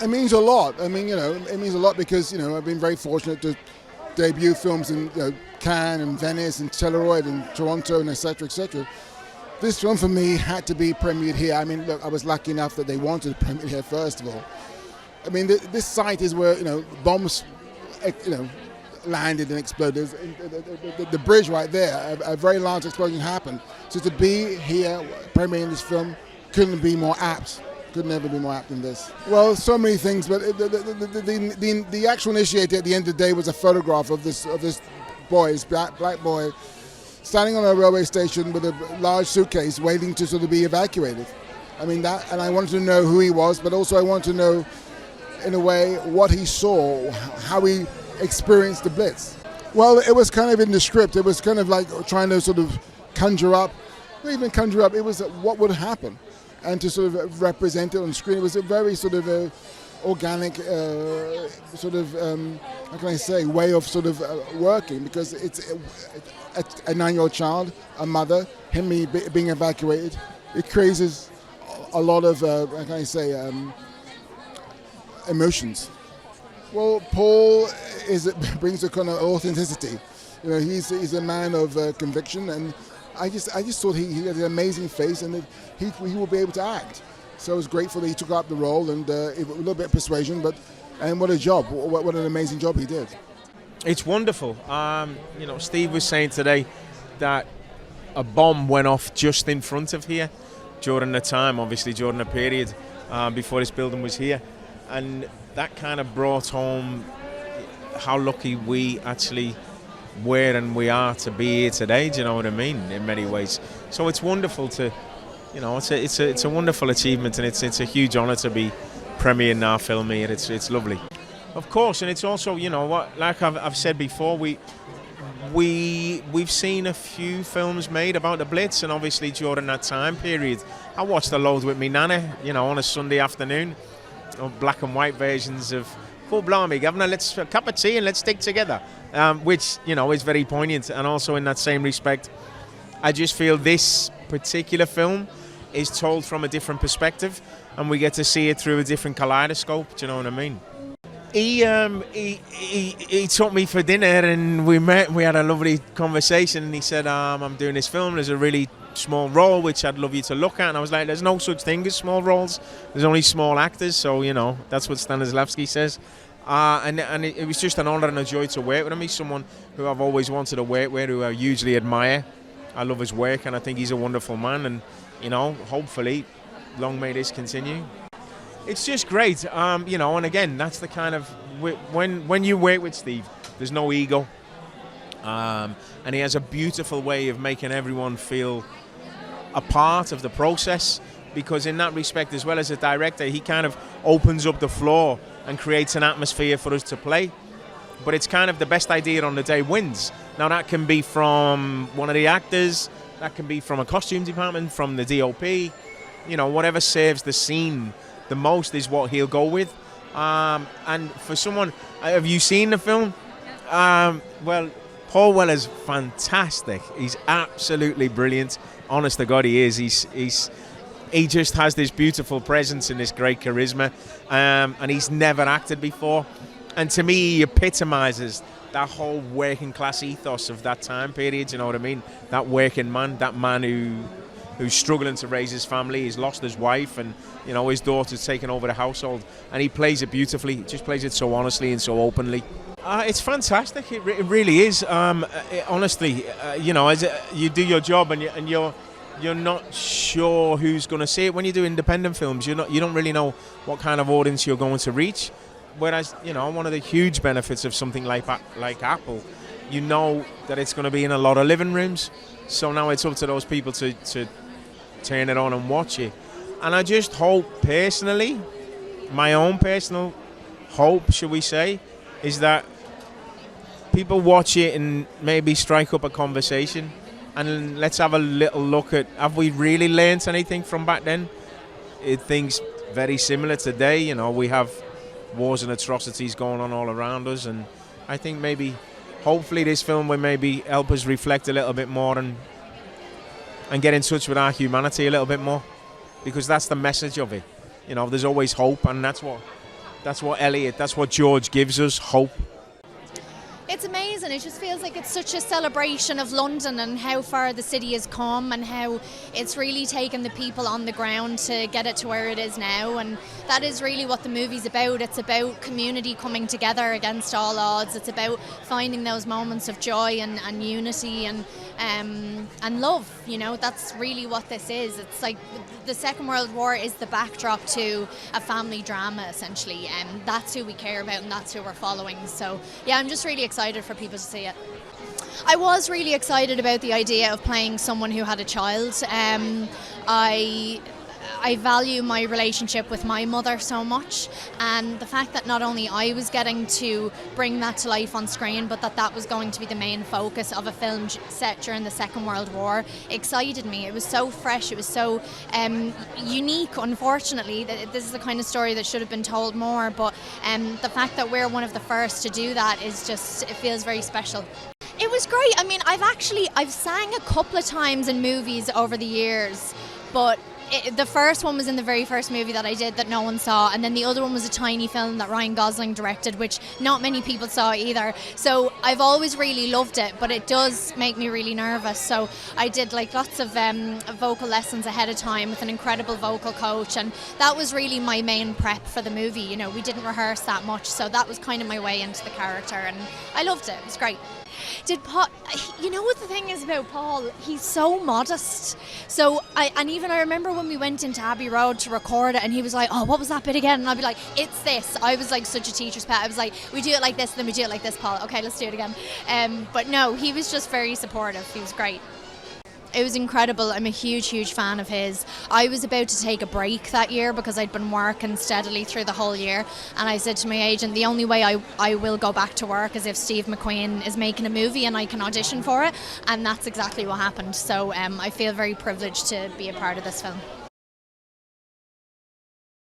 It means a lot. I mean, it means a lot because, I've been very fortunate to debut films in Cannes and Venice and Telluride and Toronto and et cetera, et cetera. This film for me had to be premiered here. I mean, look, I was lucky enough that they wanted to premiere here first of all. I mean, this site is where, bombs, landed and exploded. The bridge right there, a very large explosion happened. So to be here premiering this film couldn't be more apt. Could never be more apt than this. Well, so many things, but the actual initiator at the end of the day was a photograph of this boy, this black boy, standing on a railway station with a large suitcase waiting to sort of be evacuated. I mean, and I wanted to know who he was, but also I wanted to know, in a way, what he saw, how he experienced the Blitz. Well, it was kind of in the script. It was kind of like trying to sort of conjure up, not even conjure up, it was what would happen. And to sort of represent it on screen, it was a very sort of organic, how can I say, way of sort of working, because it's a 9-year-old child, a mother, him being evacuated. It creates a lot of, how can I say, emotions. Well, Paul brings a kind of authenticity. He's a man of conviction, and I just thought he had an amazing face, and that he will be able to act. So I was grateful that he took up the role, and a little bit of persuasion, and what a job! What an amazing job he did. It's wonderful. Steve was saying today that a bomb went off just in front of here during the time, obviously during the period before this building was here, and that kind of brought home how lucky we actually were and we are to be here today. Do you know what I mean? In many ways, so it's wonderful to, it's a wonderful achievement, and it's a huge honour to be premiering our film here. It's lovely, of course, and it's also, like I've said before, we've seen a few films made about the Blitz, and obviously during that time period, I watched a load with me nana, on a Sunday afternoon, black and white versions of "Oh blimey, Governor, let's a cup of tea and let's stick together," which is very poignant. And also in that same respect, I just feel this particular film is told from a different perspective, and we get to see it through a different kaleidoscope. Do you know what I mean? He took me for dinner, and we had a lovely conversation, and he said, I'm doing this film, there's a really small role which I'd love you to look at. And I was like, there's no such thing as small roles, there's only small actors. So that's what Stanislavski says, and it was just an honour and a joy to work with him. He's someone who I've always wanted to work with, who I hugely admire. I love his work, and I think he's a wonderful man, and hopefully long may this continue. It's just great, and again, that's the kind of, when you work with Steve, there's no ego, and he has a beautiful way of making everyone feel a part of the process, because in that respect, as well as a director, he kind of opens up the floor and creates an atmosphere for us to play. But it's kind of the best idea on the day wins. Now that can be from one of the actors, that can be from a costume department, from the DOP, whatever serves the scene the most is what he'll go with. And for someone, have you seen the film? Well, Paul Weller's fantastic. He's absolutely brilliant. Honest to God, he is. He just has this beautiful presence and this great charisma, and he's never acted before. And to me, he epitomises that whole working class ethos of that time period. You know what I mean? That working man, that man who's struggling to raise his family. He's lost his wife, and his daughter's taken over the household, and he plays it beautifully. He just plays it so honestly and so openly. It's fantastic. It really is. Honestly, as you do your job, and you're not sure who's going to see it. When you do independent films, you don't really know what kind of audience you're going to reach. Whereas, one of the huge benefits of something like Apple, that it's going to be in a lot of living rooms. So now it's up to those people to turn it on and watch it. And I just hope, personally, my own personal hope, should we say, is that people watch it and maybe strike up a conversation. And let's have a little look at, have we really learnt anything from back then? Things very similar today. We have wars and atrocities going on all around us, and I think hopefully this film will maybe help us reflect a little bit more and get in touch with our humanity a little bit more, because that's the message of it. There's always hope, and that's what That's what Elliot, that's what George gives us, hope. It's amazing. It just feels like it's such a celebration of London and how far the city has come and how it's really taken the people on the ground to get it to where it is now. And that is really what the movie's about. It's about community coming together against all odds. It's about finding those moments of joy and unity and love. You know, that's really what this is. It's like the Second World War is the backdrop to a family drama, essentially. And that's who we care about and that's who we're following. So, yeah, I'm just really excited for people to see it. I was really excited about the idea of playing someone who had a child. I value my relationship with my mother so much, and the fact that not only I was getting to bring that to life on screen, but that was going to be the main focus of a film set during the Second World War excited me. It was so fresh, it was so unique. Unfortunately, this is the kind of story that should have been told more, but the fact that we're one of the first to do that is just, it feels very special. It was great. I mean, I've sang a couple of times in movies over the years, but the first one was in the very first movie that I did that no one saw, and then the other one was a tiny film that Ryan Gosling directed, which not many people saw either. So I've always really loved it, but it does make me really nervous. So I did like lots of vocal lessons ahead of time with an incredible vocal coach, and that was really my main prep for the movie. You know, we didn't rehearse that much, so that was kind of my way into the character, and I loved it. It was great. Did Paul, you know what the thing is about Paul? He's so modest. So I remember when we went into Abbey Road to record it, and he was like, "Oh, what was that bit again?" And I'd be like, "It's this." I was like such a teacher's pet. I was like, "We do it like this, then we do it like this, Paul. Okay, let's do it again." But no, he was just very supportive. He was great. It was incredible. I'm a huge fan of his. I was about to take a break that year because I'd been working steadily through the whole year, and I said to my agent, the only way I will go back to work is if Steve McQueen is making a movie and I can audition for it, and that's exactly what happened. So I feel very privileged to be a part of this film.